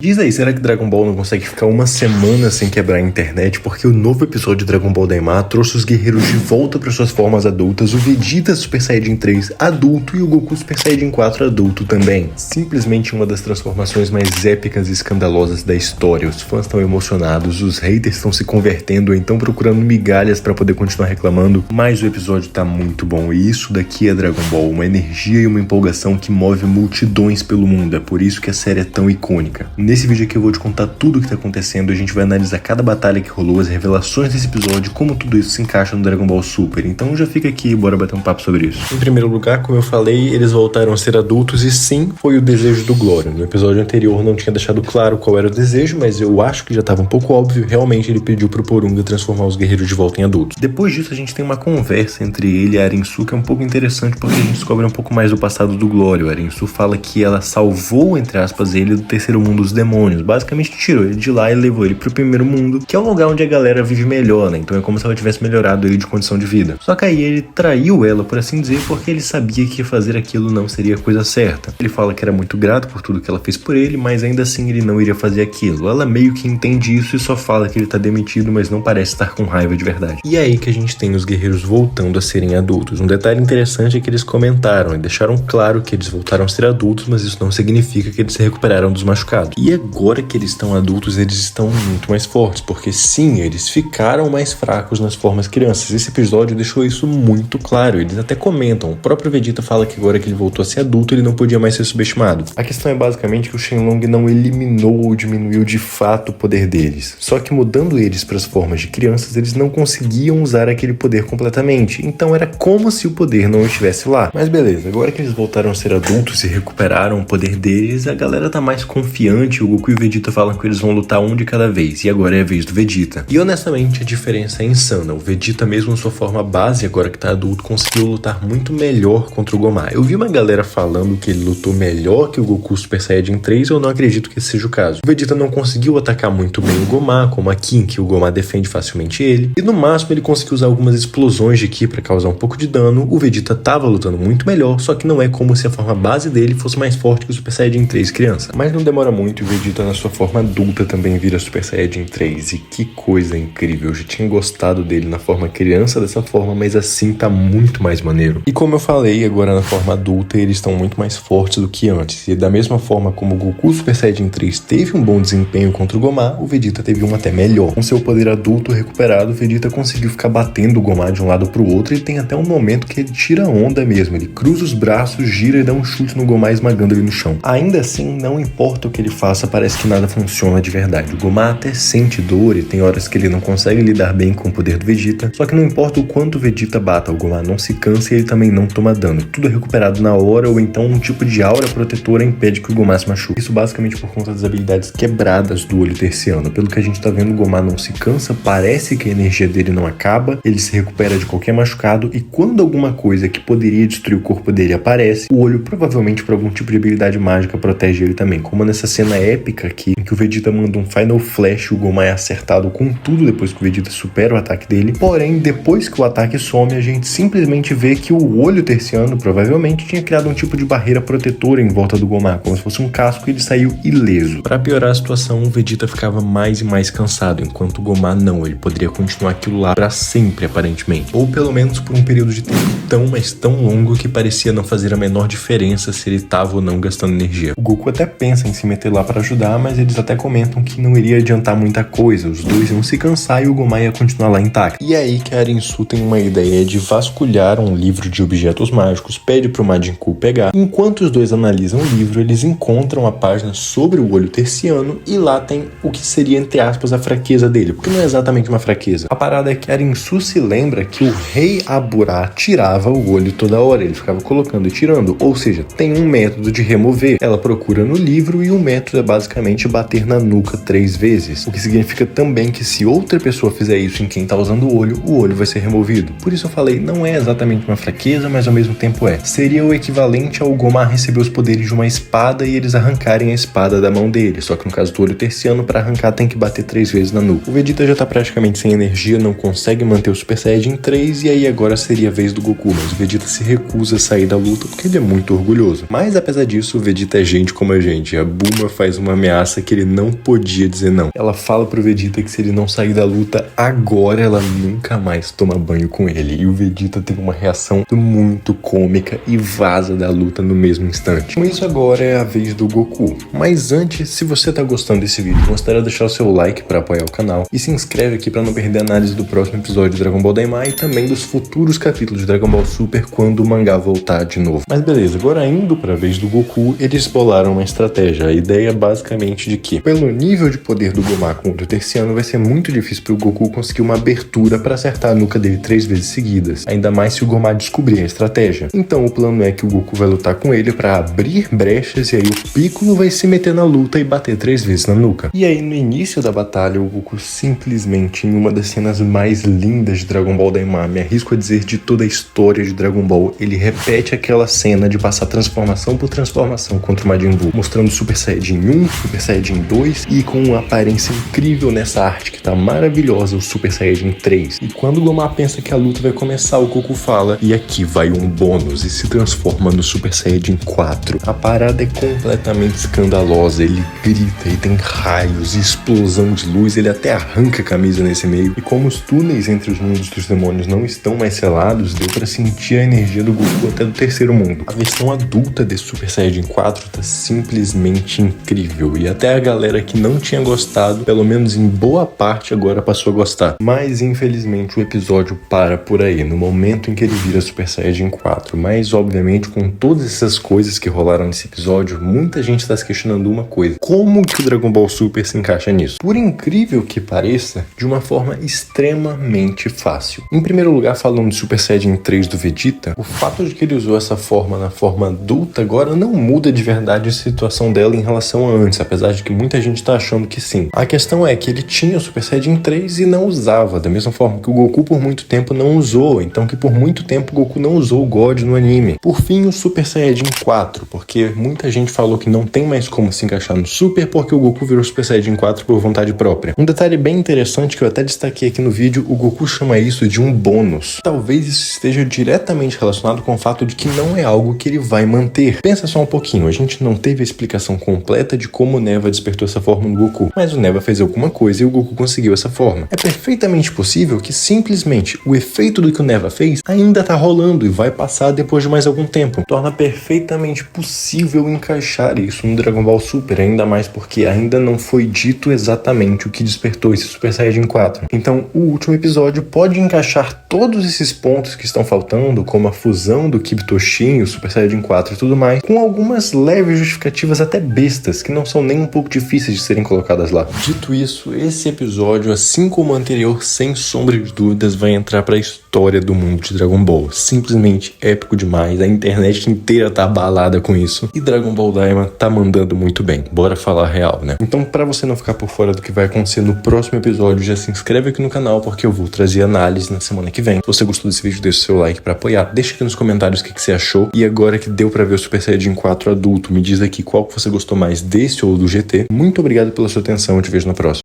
Diz aí, será que Dragon Ball não consegue ficar uma semana sem quebrar a internet? Porque o novo episódio de Dragon Ball Daima trouxe os guerreiros de volta para suas formas adultas, o Vegeta Super Saiyajin 3 adulto e o Goku Super Saiyajin 4 adulto também. Simplesmente uma das transformações mais épicas e escandalosas da história. Os fãs estão emocionados, os haters estão se convertendo ou então procurando migalhas para poder continuar reclamando, mas o episódio tá muito bom e isso daqui é Dragon Ball, uma energia e uma empolgação que move multidões pelo mundo, é por isso que a série é tão icônica. Nesse vídeo aqui eu vou te contar tudo o que tá acontecendo, a gente vai analisar cada batalha que rolou, as revelações desse episódio, como tudo isso se encaixa no Dragon Ball Super, então já fica aqui e bora bater um papo sobre isso. Em primeiro lugar, como eu falei, eles voltaram a ser adultos e sim, foi o desejo do Glória. No episódio anterior não tinha deixado claro qual era o desejo, mas eu acho que já tava um pouco óbvio, realmente ele pediu pro Porunga transformar os guerreiros de volta em adultos. Depois disso a gente tem uma conversa entre ele e a Arinsu que é um pouco interessante porque a gente descobre um pouco mais do passado do Glória. A Arinsu fala que ela salvou, entre aspas, ele do terceiro mundo dos demônios. Basicamente tirou ele de lá e levou ele pro primeiro mundo, que é um lugar onde a galera vive melhor, né? Então é como se ela tivesse melhorado ele de condição de vida. Só que aí ele traiu ela, por assim dizer, porque ele sabia que fazer aquilo não seria a coisa certa. Ele fala que era muito grato por tudo que ela fez por ele, mas ainda assim ele não iria fazer aquilo. Ela meio que entende isso e só fala que ele tá demitido, mas não parece estar com raiva de verdade. E é aí que a gente tem os guerreiros voltando a serem adultos. Um detalhe interessante é que eles comentaram e deixaram claro que eles voltaram a ser adultos, mas isso não significa que eles se recuperaram dos machucados. E agora que eles estão adultos, eles estão muito mais fortes, porque sim, eles ficaram mais fracos nas formas crianças. Esse episódio deixou isso muito claro, eles até comentam, o próprio Vegeta fala que agora que ele voltou a ser adulto, ele não podia mais ser subestimado. A questão é basicamente que o Shenlong não eliminou ou diminuiu de fato o poder deles, só que mudando eles para as formas de crianças, eles não conseguiam usar aquele poder completamente, então era como se o poder não estivesse lá. Mas beleza, agora que eles voltaram a ser adultos e recuperaram o poder deles, a galera tá mais confiante, o Goku e o Vegeta falam que eles vão lutar um de cada vez, e agora é a vez do Vegeta. E honestamente a diferença é insana, o Vegeta mesmo em sua forma base, agora que tá adulto, conseguiu lutar muito melhor contra o Gomá. Eu vi uma galera falando que ele lutou melhor que o Goku Super Saiyajin 3, eu não acredito que esse seja o caso. O Vegeta não conseguiu atacar muito bem o Gomá, como a Kim, que o Gomá defende facilmente ele, e no máximo ele conseguiu usar algumas explosões de Ki pra causar um pouco de dano. O Vegeta tava lutando muito melhor, só que não é como se a forma base dele fosse mais forte que o Super Saiyajin 3 criança. Mas não demora muito e o Vegeta na sua forma adulta também vira Super Saiyajin 3, e que coisa incrível, eu já tinha gostado dele na forma criança dessa forma, mas assim tá muito mais maneiro. E como eu falei, agora na forma adulta eles estão muito mais fortes do que antes, e da mesma forma como o Goku Super Saiyajin 3 teve um bom desempenho contra o Gomá, o Vegeta teve um até melhor. Com seu poder adulto recuperado, o Vegeta conseguiu ficar batendo o Gomá de um lado pro outro, e tem até um momento que ele tira onda mesmo, ele cruza os braços, gira e dá um chute no Gomá esmagando ele no chão. Ainda assim, não importa o que ele faça, parece que nada funciona de verdade. O Gomá até sente dor e tem horas que ele não consegue lidar bem com o poder do Vegeta, só que não importa o quanto o Vegeta bata, o Gomá não se cansa e ele também não toma dano. Tudo é recuperado na hora, ou então um tipo de aura protetora impede que o Gomá se machuque. Isso basicamente por conta das habilidades quebradas do olho terciano. Pelo que a gente tá vendo, o Gomá não se cansa, parece que a energia dele não acaba, ele se recupera de qualquer machucado, e quando alguma coisa que poderia destruir o corpo dele aparece, o olho provavelmente por algum tipo de habilidade mágica protege ele também, como nessa cena épica aqui, em que o Vegeta manda um Final Flash, o Gomá é acertado com tudo depois que o Vegeta supera o ataque dele, porém depois que o ataque some, a gente simplesmente vê que o olho terciano provavelmente tinha criado um tipo de barreira protetora em volta do Gomá, como se fosse um casco, e ele saiu ileso. Para piorar a situação, o Vegeta ficava mais e mais cansado, enquanto o Gomá não, ele poderia continuar aquilo lá para sempre aparentemente, ou pelo menos por um período de tempo tão, mas tão longo que parecia não fazer a menor diferença se ele estava ou não gastando energia. O Goku até pensa em se meter lá para ajudar, mas eles até comentam que não iria adiantar muita coisa, os dois iam se cansar e o Gomá ia continuar lá intacto. E é aí que a Arinsu tem uma ideia de vasculhar um livro de objetos mágicos, pede pro Majin Buu pegar. Enquanto os dois analisam o livro, eles encontram a página sobre o olho terciano e lá tem o que seria, entre aspas, a fraqueza dele, porque não é exatamente uma fraqueza. A parada é que a Arinsu se lembra que o rei Aburá tirava o olho toda hora, ele ficava colocando e tirando, ou seja, tem um método de remover. Ela procura no livro e o método é basicamente bater na nuca 3 vezes, o que significa também que se outra pessoa fizer isso em quem tá usando o olho vai ser removido. Por isso eu falei, não é exatamente uma fraqueza, mas ao mesmo tempo é. Seria o equivalente ao Gomá receber os poderes de uma espada e eles arrancarem a espada da mão dele, só que no caso do olho terciano, para arrancar tem que bater 3 vezes na nuca. O Vegeta já tá praticamente sem energia, não consegue manter o Super Saiyajin 3, e aí agora seria a vez do Goku, mas o Vegeta se recusa a sair da luta porque ele é muito orgulhoso. Mas apesar disso, o Vegeta é gente como a gente, a Bulma faz faz uma ameaça que ele não podia dizer não. Ela fala pro Vegeta que se ele não sair da luta agora, ela nunca mais toma banho com ele. E o Vegeta tem uma reação muito cômica e vaza da luta no mesmo instante. Com isso, agora é a vez do Goku. Mas antes, se você tá gostando desse vídeo, gostaria de deixar o seu like para apoiar o canal e se inscreve aqui para não perder a análise do próximo episódio de Dragon Ball Daima e também dos futuros capítulos de Dragon Ball Super quando o mangá voltar de novo. Mas beleza, agora indo pra vez do Goku, eles bolaram uma estratégia. A ideia é basicamente de que, pelo nível de poder do Gomaku contra o Terciano, vai ser muito difícil pro Goku conseguir uma abertura para acertar a nuca dele 3 vezes seguidas, ainda mais se o Gomaku descobrir a estratégia. Então o plano é que o Goku vai lutar com ele para abrir brechas e aí o Piccolo vai se meter na luta e bater 3 vezes na nuca. E aí no início da batalha, o Goku simplesmente, em uma das cenas mais lindas de Dragon Ball Daima, me arrisco a dizer de toda a história de Dragon Ball, ele repete aquela cena de passar transformação por transformação contra o Majin Buu, mostrando Super Saiyajin 1, Super Saiyajin 2 e com uma aparência incrível nessa arte que tá maravilhosa, o Super Saiyajin 3. E quando o Gomaku pensa que a luta vai começar, o Goku fala, e aqui vai um bônus, e se transforma no Super Saiyajin 4. A parada é completamente escandalosa, ele grita e tem raios e explosão de luz, ele até arranca a camisa nesse meio. E como os túneis entre os mundos dos demônios não estão mais selados, deu pra sentir a energia do Goku até do terceiro mundo. A versão adulta desse Super Saiyajin 4 tá simplesmente incrível, e até a galera que não tinha gostado, pelo menos em boa parte, agora passou a gostar. Mas infelizmente o episódio para por aí, no momento em que ele vira Super Saiyajin 4. Mas obviamente com todas essas coisas que rolaram nesse episódio, muita gente está se questionando uma coisa: como que o Dragon Ball Super se encaixa nisso? Por incrível que pareça, de uma forma extremamente fácil. Em primeiro lugar, falando de Super Saiyajin 3 do Vegeta, o fato de que ele usou essa forma na forma adulta agora não muda de verdade a situação dela em relação a antes, apesar de que muita gente tá achando que sim. A questão é que ele tinha o Super Saiyajin 3 e não usava, da mesma forma que o Goku por muito tempo não usou, então que por muito tempo o Goku não usou o God no anime. Por fim, o Super Saiyajin 4, porque muita gente falou que não tem mais como se encaixar no Super porque o Goku virou Super Saiyajin 4 por vontade própria. Um detalhe bem interessante que eu até destaquei aqui no vídeo, o Goku chama isso de um bônus. Talvez isso esteja diretamente relacionado com o fato de que não é algo que ele vai manter. Pensa só um pouquinho, a gente não teve a explicação completa de como o Neva despertou essa forma no Goku, mas o Neva fez alguma coisa e o Goku conseguiu essa forma. É perfeitamente possível que simplesmente o efeito do que o Neva fez ainda tá rolando e vai passar depois de mais algum tempo. Torna perfeitamente possível encaixar isso no Dragon Ball Super, ainda mais porque ainda não foi dito exatamente o que despertou esse Super Saiyajin 4. Então o último episódio pode encaixar todos esses pontos que estão faltando, como a fusão do Kibutoshin, o Super Saiyajin 4 e tudo mais, com algumas leves justificativas até bestas, que não são nem um pouco difíceis de serem colocadas lá. Dito isso, esse episódio, assim como o anterior, sem sombra de dúvidas, vai entrar pra história do mundo de Dragon Ball. Simplesmente épico demais, a internet inteira tá abalada com isso, e Dragon Ball Daima tá mandando muito bem. Bora falar a real, né? Então, pra você não ficar por fora do que vai acontecer no próximo episódio, já se inscreve aqui no canal, porque eu vou trazer análise na semana que vem. Se você gostou desse vídeo, deixa o seu like pra apoiar, deixa aqui nos comentários o que você achou, e agora que deu pra ver o Super Saiyajin 4 adulto, me diz aqui qual que você gostou mais, desse ou do GT. Muito obrigado pela sua atenção, eu te vejo na próxima.